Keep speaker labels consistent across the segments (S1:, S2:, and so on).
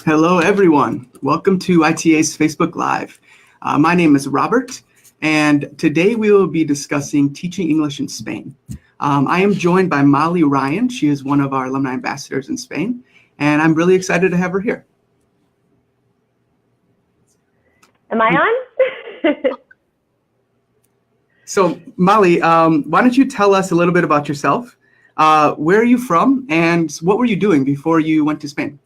S1: Hello, everyone. Welcome to ITA's Facebook Live. My name is Robert, and today we will be discussing teaching English in Spain. I am joined by Molly Ryan. She is one of our alumni ambassadors in Spain, and I'm really excited to have her here.
S2: Am I on?
S1: So, Molly, why don't you tell us a little bit about yourself? Where are you from, and what were you doing before you went to Spain?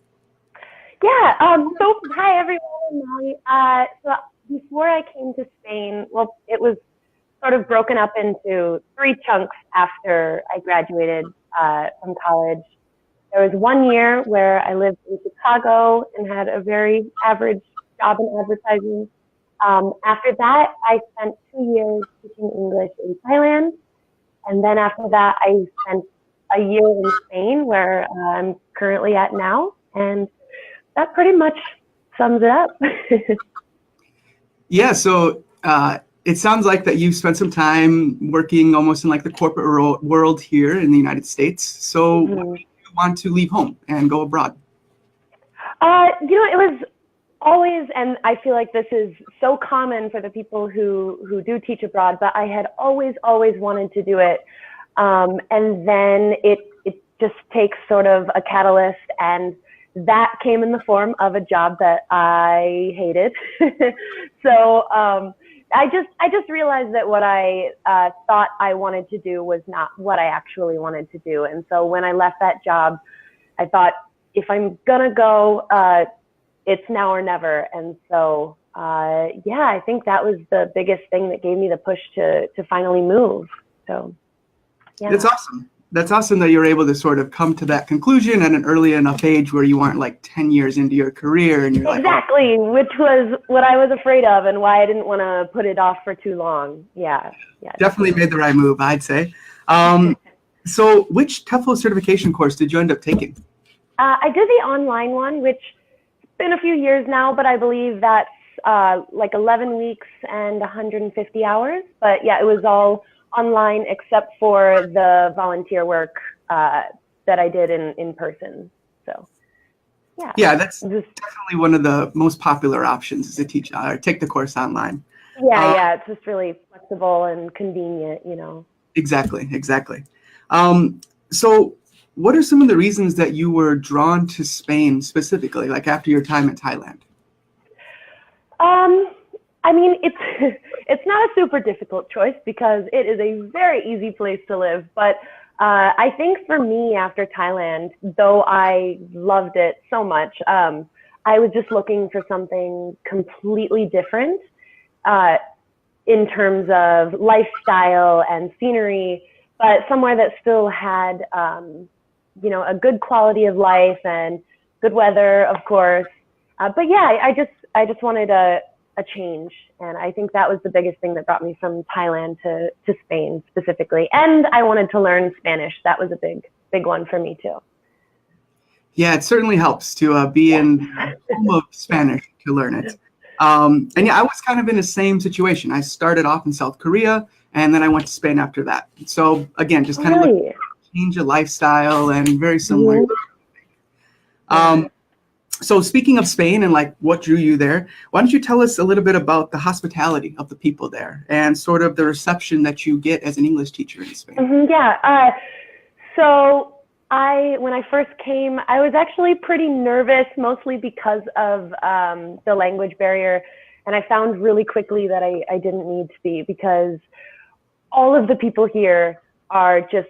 S2: Yeah, so hi everyone, I'm Molly. So before I came to Spain, well, it was sort of broken up into three chunks after I graduated from college. There was 1 year where I lived in Chicago and had a very average job in advertising. After that, I spent 2 years teaching English in Thailand. And then after that, I spent a year in Spain, where I'm currently at now. And that pretty much sums it up.
S1: Yeah, so it sounds like that you've spent some time working almost in like the corporate world here in the United States. So why did you want to leave home and go abroad?
S2: It was always, and I feel like this is so common for the people who do teach abroad, but I had always wanted to do it. And then it just takes sort of a catalyst, and that came in the form of a job that I hated. So I just realized that what I thought I wanted to do was not what I actually wanted to do. And so when I left that job, I thought, if I'm gonna go, it's now or never. And so yeah, I think that was the biggest thing that gave me the push to finally move. So yeah.
S1: That's awesome. That's awesome that you're able to sort of come to that conclusion at an early enough age where you aren't like 10 years into your career and you're
S2: exactly, like, oh. Which was what I was afraid of and why I didn't want to put it off for too long. Yeah.
S1: Definitely made the right move, I'd say. So which TEFL certification course did you end up taking?
S2: I did the online one, which has been a few years now, but I believe that's like 11 weeks and 150 hours. But yeah, it was all online except for the volunteer work that I did in person. So yeah,
S1: that's definitely one of the most popular options, is to teach or take the course online.
S2: Yeah, it's just really flexible and convenient, you know.
S1: Exactly. So what are some of the reasons that you were drawn to Spain specifically, like after your time in Thailand?
S2: I mean, it's not a super difficult choice because it is a very easy place to live. But I think for me, after Thailand, though I loved it so much, I was just looking for something completely different in terms of lifestyle and scenery, but somewhere that still had, a good quality of life and good weather, of course. But yeah, I just wanted a change, and I think that was the biggest thing that brought me from Thailand to Spain specifically. And I wanted to learn Spanish. That was a big one for me too.
S1: Yeah, it certainly helps to be in the home of Spanish to learn it. And yeah, I was kind of in the same situation. I started off in South Korea, and then I went to Spain after that. So again, just kind of like change of lifestyle and very similar. So speaking of Spain and like what drew you there, why don't you tell us a little bit about the hospitality of the people there and sort of the reception that you get as an English teacher in Spain?
S2: So when I first came, I was actually pretty nervous, mostly because of the language barrier. And I found really quickly that I didn't need to be, because all of the people here are just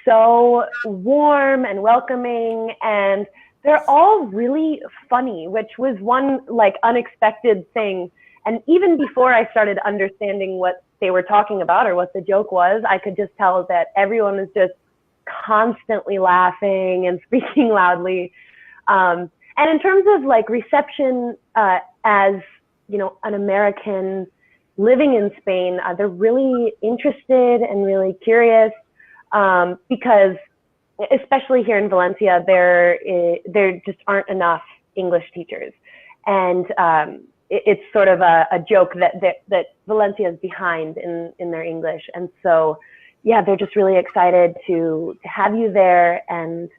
S2: so warm and welcoming, and they're all really funny, which was one like unexpected thing. And even before I started understanding what they were talking about or what the joke was, I could just tell that everyone was just constantly laughing and speaking loudly. And in terms of like reception, as you know, an American living in Spain, they're really interested and really curious, because especially here in Valencia, there just aren't enough English teachers. And it's sort of a joke that Valencia is behind in their English. And so, yeah, they're just really excited to have you there. And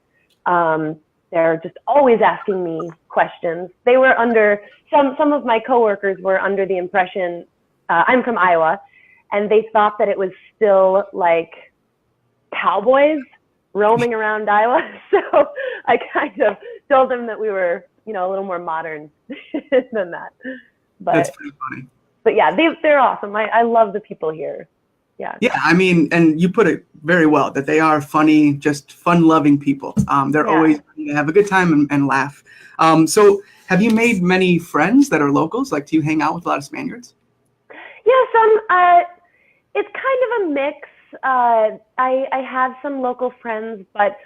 S2: they're just always asking me questions. They were under, some of my coworkers were under the impression, I'm from Iowa, and they thought that it was still like cowboys roaming around Iowa. So I kind of told them that we were, a little more modern than that. But
S1: That's pretty funny.
S2: But yeah, they're awesome. I love the people here. Yeah.
S1: Yeah, I mean, and you put it very well, that they are funny, just fun-loving people. They're always ready to have a good time and laugh. So have you made many friends that are locals? Like, do you hang out with a lot of Spaniards?
S2: Yeah, it's kind of a mix. I have some local friends, but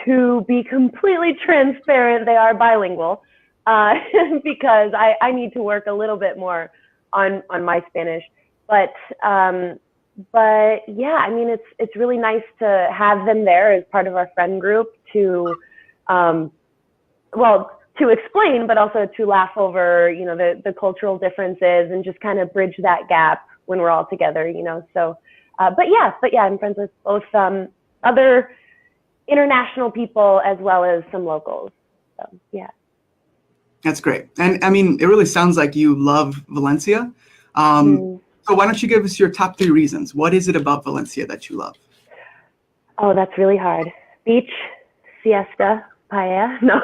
S2: to be completely transparent, they are bilingual because I need to work a little bit more on my Spanish. But yeah, I mean, it's really nice to have them there as part of our friend group to, to explain, but also to laugh over, the cultural differences and just kind of bridge that gap when we're all together, So, but yeah, I'm friends with both other international people as well as some locals. So yeah.
S1: That's great. And I mean, it really sounds like you love Valencia. So why don't you give us your top 3 reasons? What is it about Valencia that you love?
S2: Oh, that's really hard. Beach, siesta, paella. No.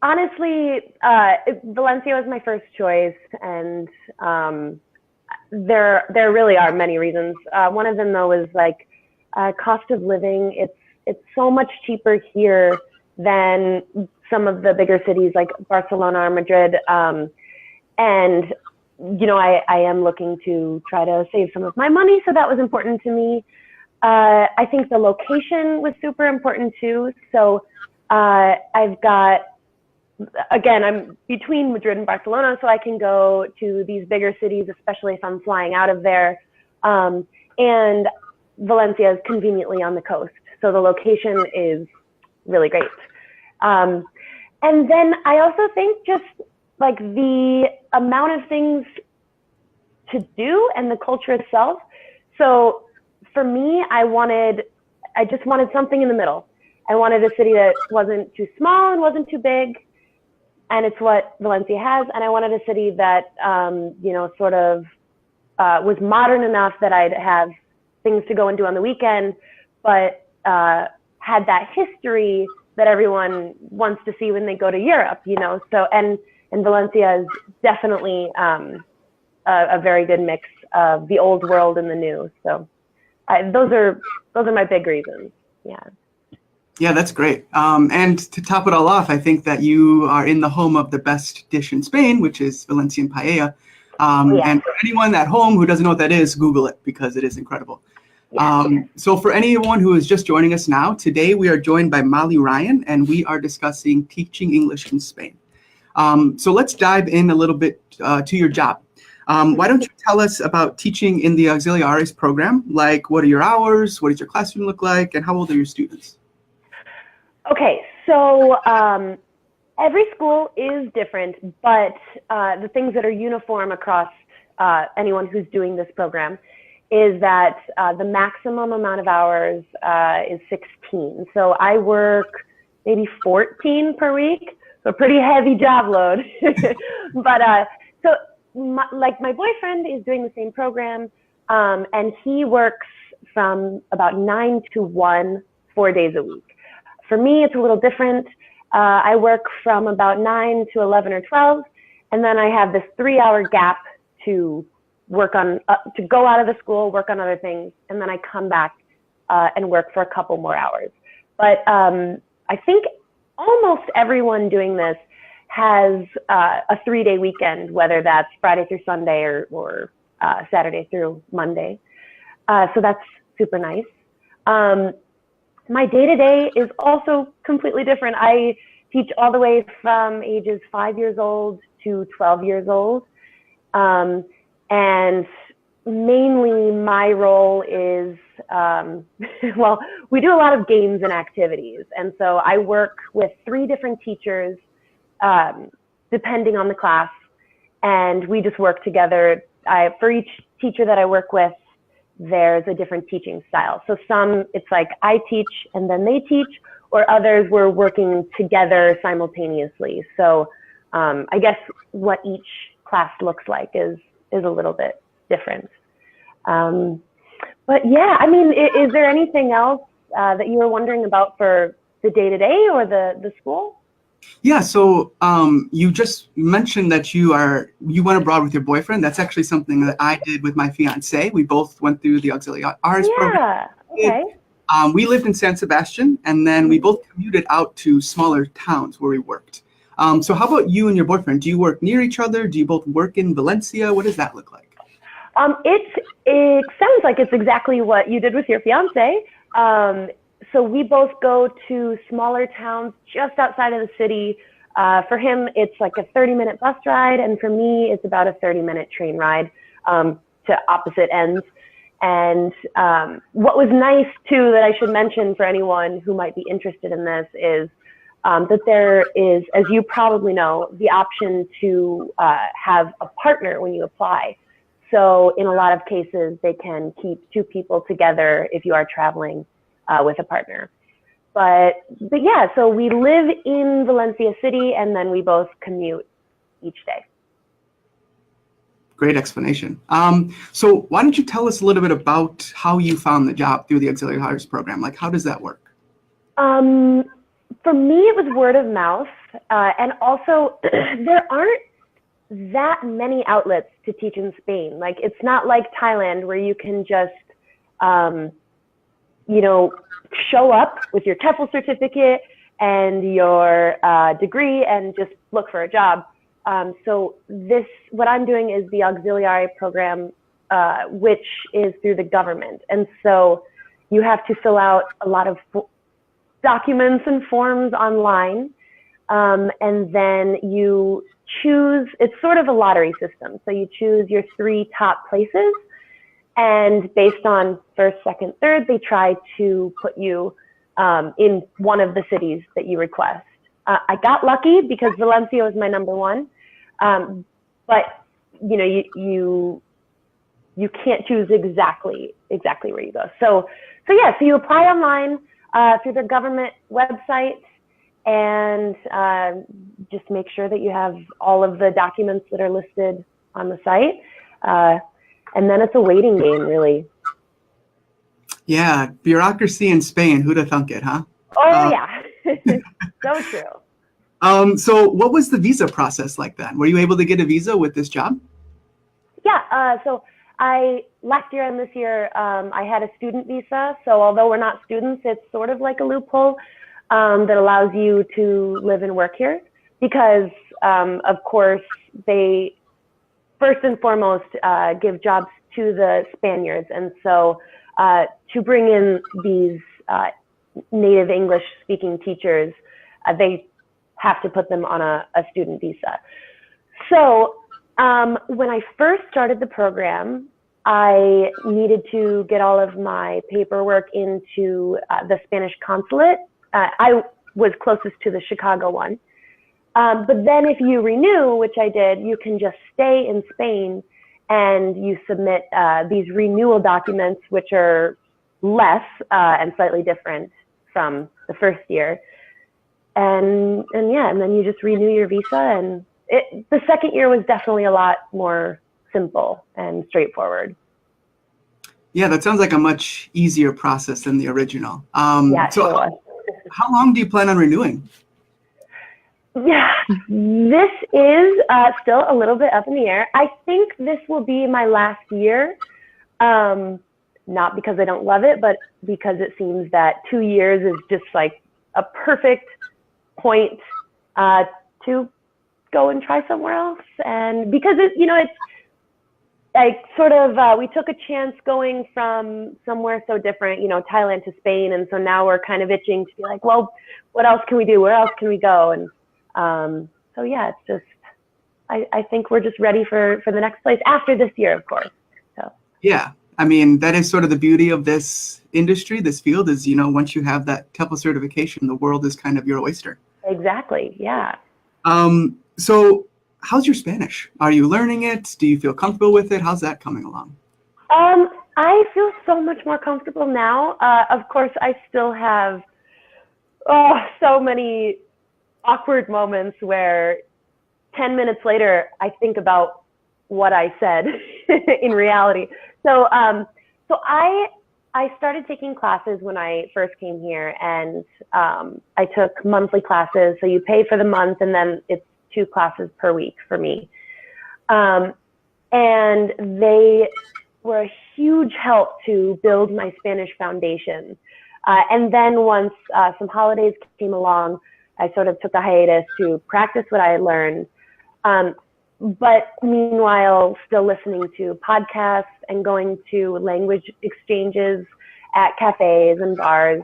S2: Honestly, Valencia was my first choice, and there really are many reasons. One of them, though, is like cost of living. It's so much cheaper here than some of the bigger cities like Barcelona or Madrid. And I am looking to try to save some of my money, so that was important to me. I think the location was super important too. So I've got, again, I'm between Madrid and Barcelona, so I can go to these bigger cities, especially if I'm flying out of there. And Valencia is conveniently on the coast, so the location is really great. And then I also think just like the amount of things to do and the culture itself. So for me, I just wanted something in the middle. I wanted a city that wasn't too small and wasn't too big, and it's what Valencia has. And I wanted a city that, sort of was modern enough that I'd have things to go and do on the weekend, but had that history that everyone wants to see when they go to Europe, So, and Valencia is definitely a very good mix of the old world and the new. So those are my big reasons. Yeah.
S1: Yeah, that's great. And to top it all off, I think that you are in the home of the best dish in Spain, which is Valencian paella. And for anyone at home who doesn't know what that is, Google it because it is incredible. So for anyone who is just joining us now, today we are joined by Molly Ryan, and we are discussing teaching English in Spain. So let's dive in a little bit to your job. Why don't you tell us about teaching in the Auxiliares program? Like, what are your hours? What does your classroom look like? And how old are your students?
S2: Okay, so every school is different, but the things that are uniform across anyone who's doing this program is that the maximum amount of hours is 16. So I work maybe 14 per week, so a pretty heavy job load. But my boyfriend is doing the same program, and he works from about 9 to 1, 4 days a week. For me, it's a little different. I work from about 9 to 11 or 12, and then I have this 3-hour gap to work on, to go out of the school, work on other things, and then I come back and work for a couple more hours. But I think almost everyone doing this has a 3-day weekend, whether that's Friday through Sunday or Saturday through Monday. So that's super nice. My day-to-day is also completely different. I teach all the way from ages 5 years old to 12 years old. And mainly my role is, well, we do a lot of games and activities. And so I work with 3 different teachers, depending on the class. And we just work together. For each teacher that I work with, there's a different teaching style. So some, it's like I teach and then they teach, or others were working together simultaneously. So I guess what each class looks like is a little bit different. But yeah, I mean, is there anything else that you were wondering about for the day-to-day or the school?
S1: Yeah, so you just mentioned that you went abroad with your boyfriend. That's actually something that I did with my fiance. We both went through the auxiliary arts program.
S2: Yeah, okay.
S1: We lived in San Sebastian, and then we both commuted out to smaller towns where we worked. So how about you and your boyfriend? Do you work near each other? Do you both work in Valencia? What does that look like?
S2: It sounds like it's exactly what you did with your fiance. So we both go to smaller towns just outside of the city. For him, it's like a 30-minute bus ride, and for me, it's about a 30-minute train ride to opposite ends. And what was nice, too, that I should mention for anyone who might be interested in this is that there is, as you probably know, the option to have a partner when you apply. So in a lot of cases, they can keep two people together if you are traveling with a partner. But yeah, so we live in Valencia City, and then we both commute each day.
S1: Great explanation. So why don't you tell us a little bit about how you found the job through the auxiliary hires program? Like, how does that work?
S2: For me, it was word of mouth. And also, there aren't that many outlets to teach in Spain. Like, it's not like Thailand where you can just, show up with your TEFL certificate and your degree and just look for a job. So what I'm doing is the auxiliary program, which is through the government. And so you have to fill out a lot of documents and forms online. And then you choose, it's sort of a lottery system. So you choose your 3 top places, and based on first, second, third, they try to put you in one of the cities that you request. I got lucky because Valencia was my number 1. But you can't choose exactly where you go. So you apply online through the government website, and just make sure that you have all of the documents that are listed on the site. And then it's a waiting game, really.
S1: Yeah, bureaucracy in Spain. Who'd have thunk it, huh?
S2: Oh, yeah. So true.
S1: So what was the visa process like then? Were you able to get a visa with this job?
S2: Yeah, so last year and this year, I had a student visa. So although we're not students, it's sort of like a loophole that allows you to live and work here because, of course, they first and foremost give jobs to the Spaniards. And so to bring in these native English speaking teachers, they have to put them on a student visa. So when I first started the program, I needed to get all of my paperwork into the Spanish consulate. I was closest to the Chicago one. But then if you renew, which I did, you can just stay in Spain and you submit these renewal documents, which are less and slightly different from the first year. And then you just renew your visa, and the second year was definitely a lot more simple and straightforward.
S1: Yeah, that sounds like a much easier process than the original.
S2: Yeah,
S1: so
S2: sure was.
S1: How long do you plan on renewing?
S2: Yeah, this is still a little bit up in the air. I think this will be my last year, not because I don't love it, but because it seems that 2 years is just like a perfect point to go and try somewhere else. And because it's like sort of, we took a chance going from somewhere so different, Thailand to Spain. And so now we're kind of itching to be like, well, what else can we do? Where else can we go? And so yeah, it's just, I think we're just ready for the next place after this year, of course. So
S1: yeah, I mean, that is sort of the beauty of this industry, this field is, once you have that TEFL certification, the world is kind of your oyster.
S2: Exactly. Yeah.
S1: So how's your Spanish? Are you learning it? Do you feel comfortable with it? How's that coming along?
S2: I feel so much more comfortable now. Of course, I still have oh, so many awkward moments where 10 minutes later, I think about what I said in reality. So, I started taking classes when I first came here, and I took monthly classes. So you pay for the month, and then it's 2 classes per week for me. And they were a huge help to build my Spanish foundation. And then once some holidays came along, I sort of took a hiatus to practice what I had learned. But meanwhile, still listening to podcasts and going to language exchanges at cafes and bars,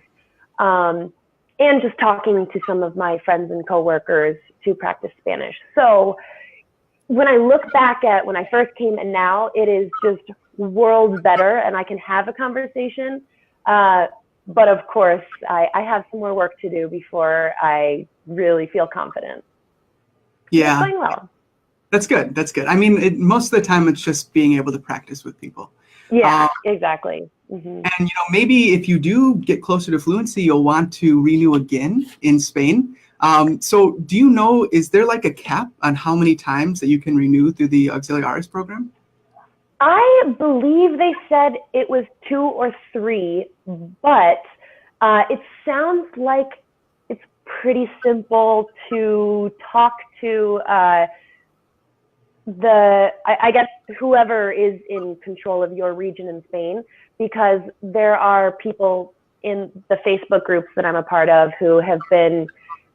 S2: and just talking to some of my friends and coworkers to practice Spanish. So when I look back at when I first came and now, it is just worlds better, and I can have a conversation. But of course, I have some more work to do before I really feel confident.
S1: Yeah.
S2: It's going well.
S1: That's good. That's good. I mean, most of the time it's just being able to practice with people.
S2: Yeah, exactly. Mm-hmm.
S1: And maybe if you do get closer to fluency, you'll want to renew again in Spain. So do you know, is there like a cap on how many times that you can renew through the Auxiliaris program?
S2: I believe they said it was 2 or 3, but it sounds like it's pretty simple to talk to I guess whoever is in control of your region in Spain, because there are people in the Facebook groups that I'm a part of who have been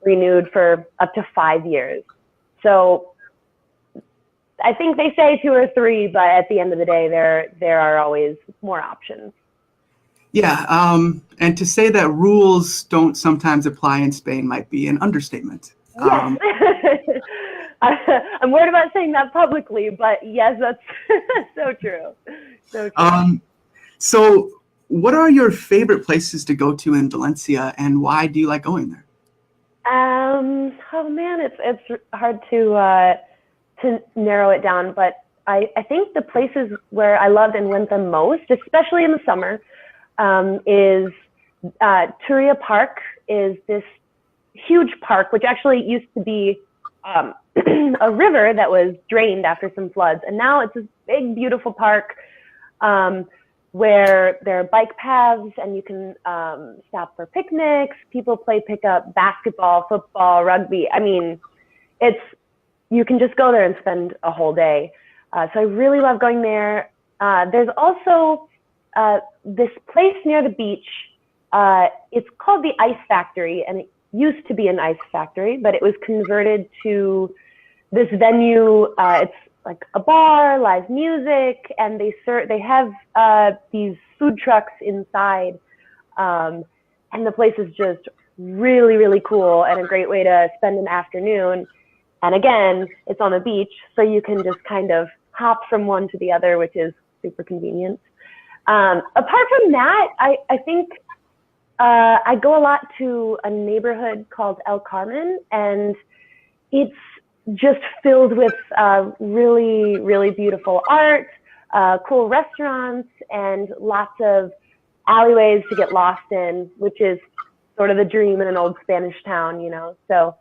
S2: renewed for up to 5 years. So I think they say 2 or 3, but at the end of the day, there are always more options.
S1: Yeah, and to say that rules don't sometimes apply in Spain might be an understatement.
S2: Yes. I'm worried about saying that publicly, but yes, that's so true. So true.
S1: So what are your favorite places to go to in Valencia, and why do you like going there?
S2: Oh man, it's hard to narrow it down, but I think the places where I loved and went the most, especially in the summer, is Turia Park. Is this huge park, which actually used to be a river that was drained after some floods, and now it's this big, beautiful park where there are bike paths, and you can stop for picnics. People play pickup basketball, football, rugby. I mean, you can just go there and spend a whole day. So I really love going there. There's also this place near the beach. It's called the Ice Factory, and it used to be an ice factory, but it was converted to this venue. It's like a bar, live music, and they have these food trucks inside. And the place is just really, really cool and a great way to spend an afternoon. And again, it's on the beach, so you can just kind of hop from one to the other, which is super convenient. Apart from that, I think I go a lot to a neighborhood called El Carmen, and it's just filled with really, really beautiful art, cool restaurants, and lots of alleyways to get lost in, which is sort of the dream in an old Spanish town, So,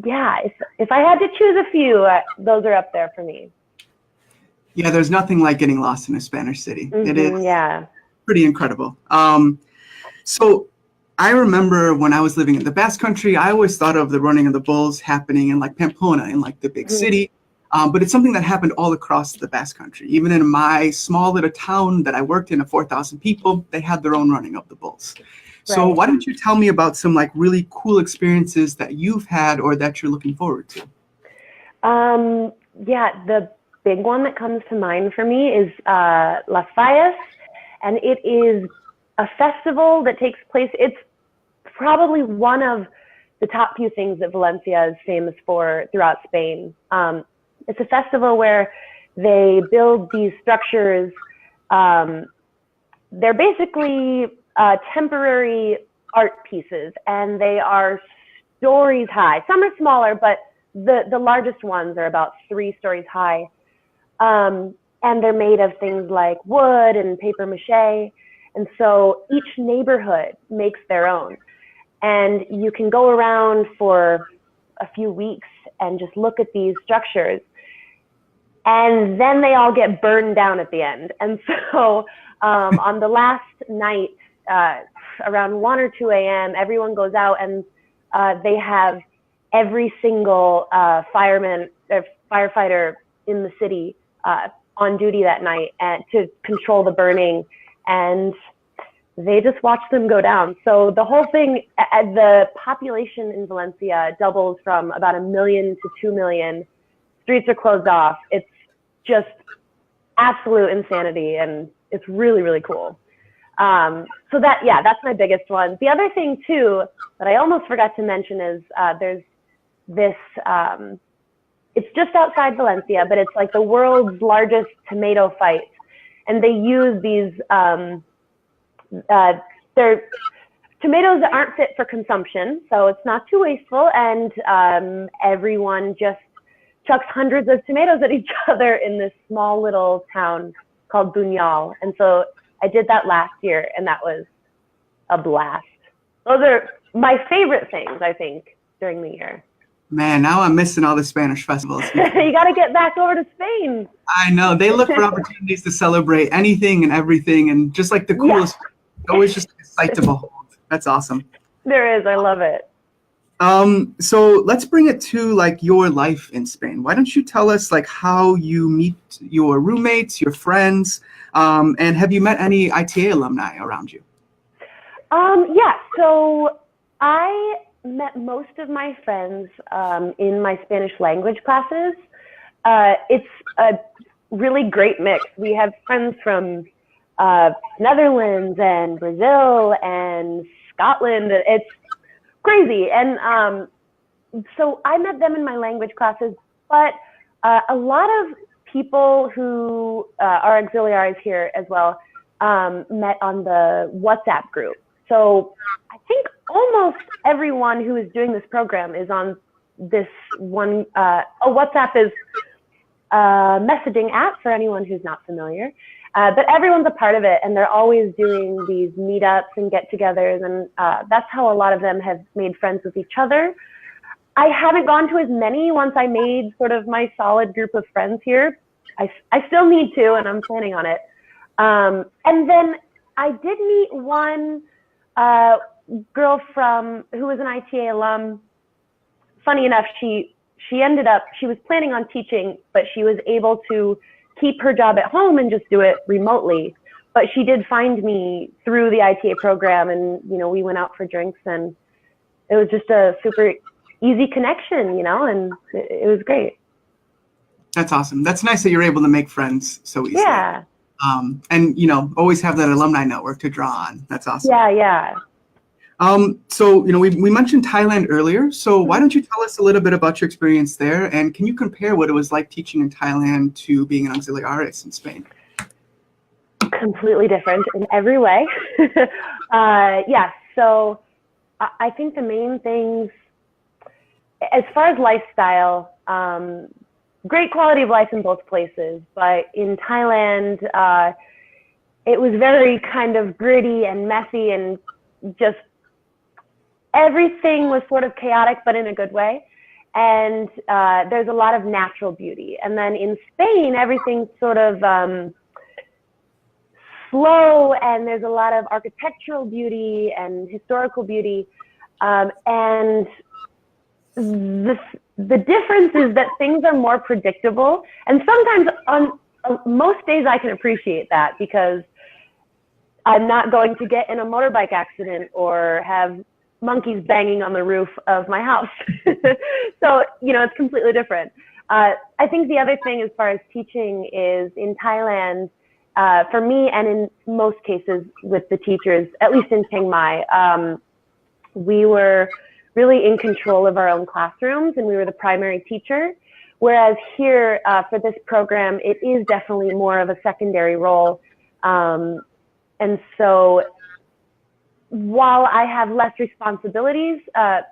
S2: yeah, if I had to choose a few, those are up there for me.
S1: Yeah, there's nothing like getting lost in a Spanish city.
S2: Mm-hmm,
S1: it is
S2: yeah.
S1: pretty incredible. So I remember when I was living in the Basque Country, I always thought of the running of the bulls happening in like Pamplona, in like the big city. But it's something that happened all across the Basque Country. Even in my small little town that I worked in of 4,000 people, they had their own running of the bulls. So why don't you tell me about some like really cool experiences that you've had or that you're looking forward to?
S2: Yeah, the big one that comes to mind for me is Las Fallas, and it is a festival that takes place. It's probably one of the top few things that Valencia is famous for throughout Spain. It's a festival where they build these structures. They're basically temporary art pieces, and they are stories high. Some are smaller, but the largest ones are about 3 stories high. And they're made of things like wood and paper mache. And so each neighborhood makes their own. and you can go around for a few weeks and just look at these structures, and then they all get burned down at the end. And so on the last night, around 1 or 2 a.m., everyone goes out, and they have every single fireman or firefighter in the city on duty that night to control the burning, and they just watch them go down. So the whole thing, the population in Valencia doubles from about 1 million to 2 million. Streets are closed off. It's just absolute insanity, and it's really, really cool. So that's my biggest one. The other thing too that I almost forgot to mention is there's this, it's just outside Valencia, but it's like the world's largest tomato fight. And they use these, they're tomatoes that aren't fit for consumption, so it's not too wasteful, and everyone just chucks hundreds of tomatoes at each other in this small little town called Buñol. And so I did that last year, and that was a blast. Those are my favorite things, I think, during the year.
S1: Man, now I'm missing all the Spanish festivals.
S2: You got to get back over to Spain.
S1: I know. They look for opportunities to celebrate anything and everything, and just like the coolest, always just a sight to behold. That's awesome.
S2: There is. I love it.
S1: So let's bring it to like your life in Spain. Why don't you tell us like how you meet your roommates, your friends, and have you met any ITA alumni around you?
S2: Yeah, so I met most of my friends in my Spanish language classes. It's a really great mix. We have friends from Netherlands and Brazil and Scotland. It's crazy. And so I met them in my language classes, but a lot of people who are auxiliaries here as well met on the WhatsApp group. So I think almost everyone who is doing this program is on this one. WhatsApp is a messaging app for anyone who's not familiar. But everyone's a part of it, and they're always doing these meetups and get-togethers, and that's how a lot of them have made friends with each other. I haven't gone to as many once I made sort of my solid group of friends here. I still need to, and I'm planning on it. And then I did meet one girl who was an ITA alum. Funny enough, she was planning on teaching, but she was able to keep her job at home and just do it remotely. But she did find me through the ITA program, and we went out for drinks, and it was just a super easy connection, and it was great.
S1: That's awesome. That's nice that you're able to make friends so easily.
S2: Yeah.
S1: And always have that alumni network to draw on. That's awesome.
S2: Yeah.
S1: So we mentioned Thailand earlier. So why don't you tell us a little bit about your experience there, and can you compare what it was like teaching in Thailand to being an auxiliaris in Spain?
S2: Completely different in every way. Yeah. So I think the main things, as far as lifestyle, great quality of life in both places, but in Thailand, it was very kind of gritty and messy, and just everything was sort of chaotic, but in a good way. And there's a lot of natural beauty. And then in Spain, everything's sort of slow, and there's a lot of architectural beauty and historical beauty. And the difference is that things are more predictable. And sometimes on most days I can appreciate that, because I'm not going to get in a motorbike accident or have monkeys banging on the roof of my house. So, it's completely different. I think the other thing as far as teaching is in Thailand, for me, and in most cases with the teachers, at least in Chiang Mai, we were really in control of our own classrooms, and we were the primary teacher. Whereas here, for this program, it is definitely more of a secondary role. And so while I have less responsibilities,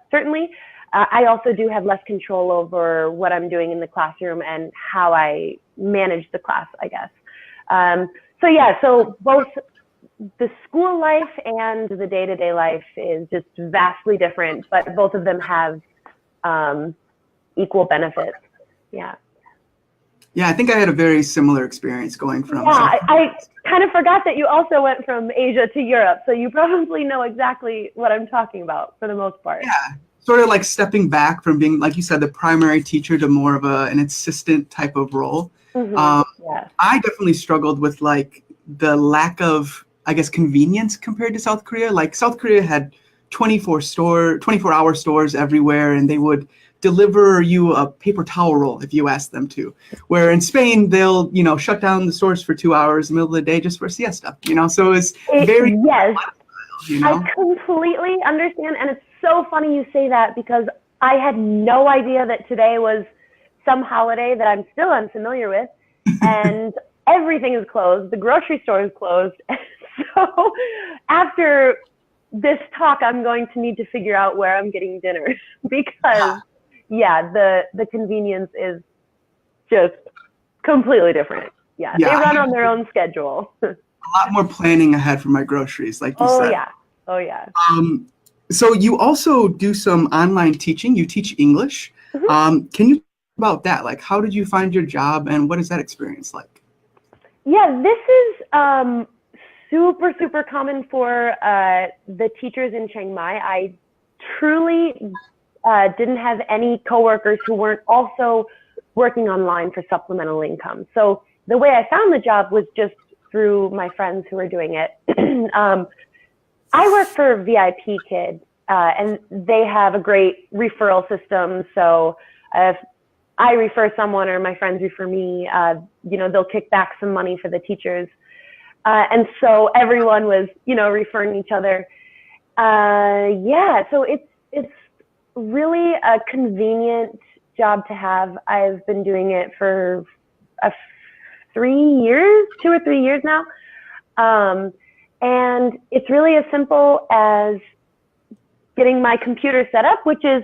S2: certainly, I also do have less control over what I'm doing in the classroom and how I manage the class, I guess. So both the school life and the day-to-day life is just vastly different, but both of them have equal benefits. Yeah.
S1: Yeah, I think I had a very similar experience going from.
S2: Yeah, I kind of forgot that you also went from Asia to Europe, so you probably know exactly what I'm talking about for the most part.
S1: Yeah, sort of like stepping back from being, like you said, the primary teacher to more of an assistant type of role.
S2: Yeah.
S1: I definitely struggled with like the lack of, I guess, convenience compared to South Korea. Like South Korea had 24-hour stores everywhere, and they would deliver you a paper towel roll if you asked them to. Where in Spain, they'll, shut down the stores for 2 hours in the middle of the day just for a siesta, So it's very,
S2: yes, I completely understand. And it's so funny you say that, because I had no idea that today was some holiday that I'm still unfamiliar with. And everything is closed. The grocery store is closed. So after this talk, I'm going to need to figure out where I'm getting dinner, because yeah, the convenience is just completely different. Yeah, they run on their own schedule.
S1: A lot more planning ahead for my groceries, like you said.
S2: Oh yeah.
S1: So you also do some online teaching. You teach English. Can you talk about that? Like, how did you find your job, and what is that experience like?
S2: Yeah, this is super, super common for the teachers in Chiang Mai. I truly didn't have any coworkers who weren't also working online for supplemental income. So the way I found the job was just through my friends who were doing it. I work for VIP Kid, and they have a great referral system. So if I refer someone or my friends refer me, they'll kick back some money for the teachers. And so everyone was, referring each other. So it's really a convenient job to have. I've been doing it for 2 or 3 years now. And it's really as simple as getting my computer set up, which is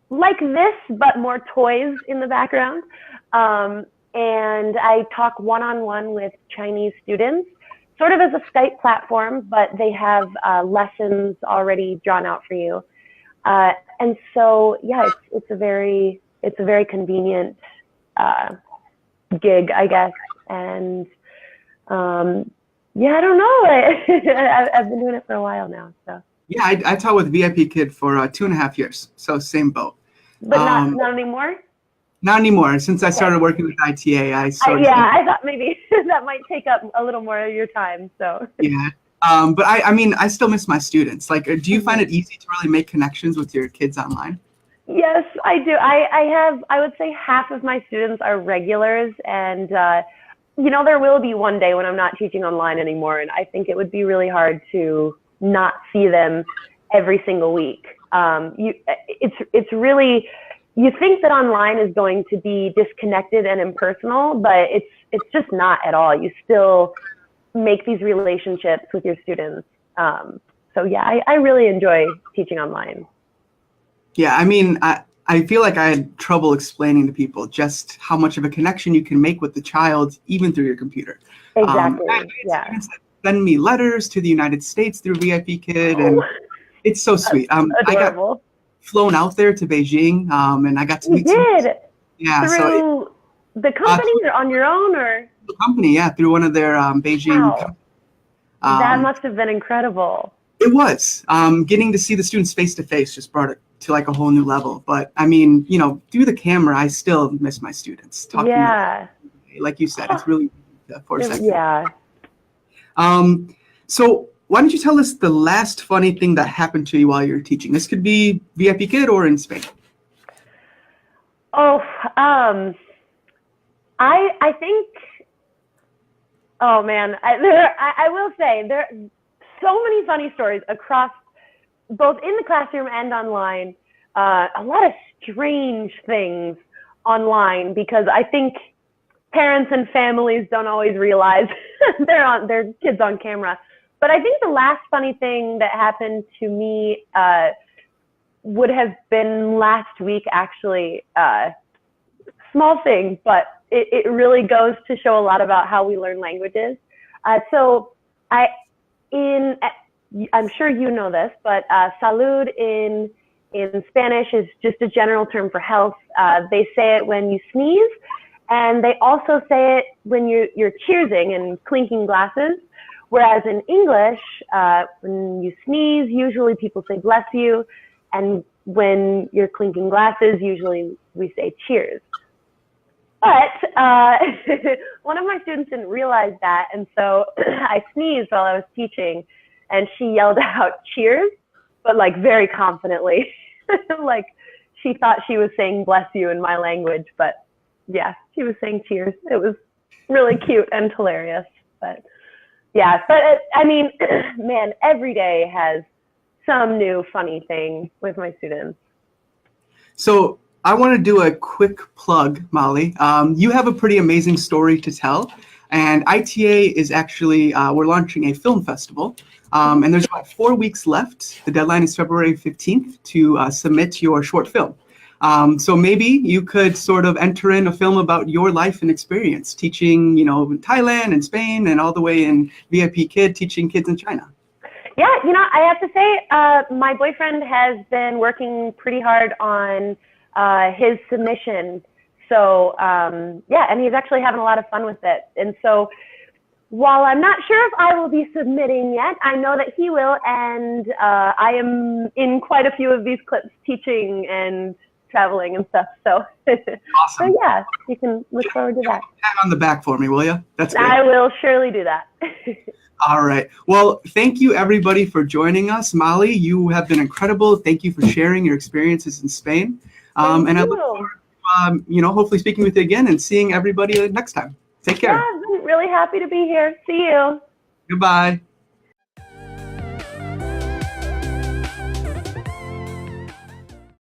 S2: like this, but more toys in the background. And I talk one-on-one with Chinese students, sort of as a Skype platform, but they have lessons already drawn out for you. And so, yeah, it's a very convenient gig, I guess. And I don't know. I've been doing it for a while now. So.
S1: Yeah, I taught with VIP Kid for 2.5 years, so same boat.
S2: But not anymore?
S1: Not anymore. Since I started working with ITA, I started.
S2: I thought maybe that might take up a little more of your time. So.
S1: Yeah. But I still miss my students. Like, do you find it easy to really make connections with your kids online?
S2: Yes, I do. I would say half of my students are regulars, and there will be one day when I'm not teaching online anymore, and I think it would be really hard to not see them every single week. It's really, you think that online is going to be disconnected and impersonal, but it's just not at all. You still make these relationships with your students. So yeah, I really enjoy teaching online.
S1: Yeah, I feel like I had trouble explaining to people just how much of a connection you can make with the child, even through your computer.
S2: Exactly,
S1: Students send me letters to the United States through VIP Kid, and it's so sweet. I got flown out there to Beijing, and I got to meet
S2: Yeah, through the company or on your own, or?
S1: The company, yeah, through one of their Beijing.
S2: Wow. That must have been incredible.
S1: It was. Getting to see the students face to face just brought it to like a whole new level. But through the camera, I still miss my students. Talking to them. Like you said, it's really for a second.
S2: Yeah.
S1: So why don't you tell us the last funny thing that happened to you while you were teaching? This could be VIP Kid or in Spain.
S2: Oh, I think. Oh man, I will say there are so many funny stories across both in the classroom and online. A lot of strange things online, because I think parents and families don't always realize their kids on camera. But I think the last funny thing that happened to me would have been last week, actually. Small thing, but it really goes to show a lot about how we learn languages. So I'm sure you know this, but salud in Spanish is just a general term for health. They say it when you sneeze, and they also say it when you're cheersing and clinking glasses. Whereas in English, when you sneeze, usually people say bless you, and when you're clinking glasses, usually we say cheers. But one of my students didn't realize that, and so I sneezed while I was teaching, and she yelled out cheers, but like very confidently. Like she thought she was saying bless you in my language, but yeah, she was saying cheers. It was really cute and hilarious. But yeah, but I mean, man, every day has some new funny thing with my students.
S1: So I want to do a quick plug, Molly. You have a pretty amazing story to tell. And ITA is actually, we're launching a film festival. And there's about 4 weeks left. The deadline is February 15th to submit your short film. So maybe you could sort of enter in a film about your life and experience teaching, in Thailand and Spain and all the way in VIP Kid, teaching kids in China.
S2: Yeah, I have to say, my boyfriend has been working pretty hard on his submission. So, yeah, and he's actually having a lot of fun with it. And so while I'm not sure if I will be submitting yet, I know that he will. And I am in quite a few of these clips teaching and traveling and stuff. So,
S1: Awesome.
S2: So yeah, you can look forward to that.
S1: Pat on the back for me, will you? That's great.
S2: I will surely do that.
S1: All right. Well, thank you, everybody, for joining us. Molly, you have been incredible. Thank you for sharing your experiences in Spain. And I look forward to, hopefully speaking with you again and seeing everybody next time. Take care.
S2: Yeah, I'm really happy to be here. See you.
S1: Goodbye.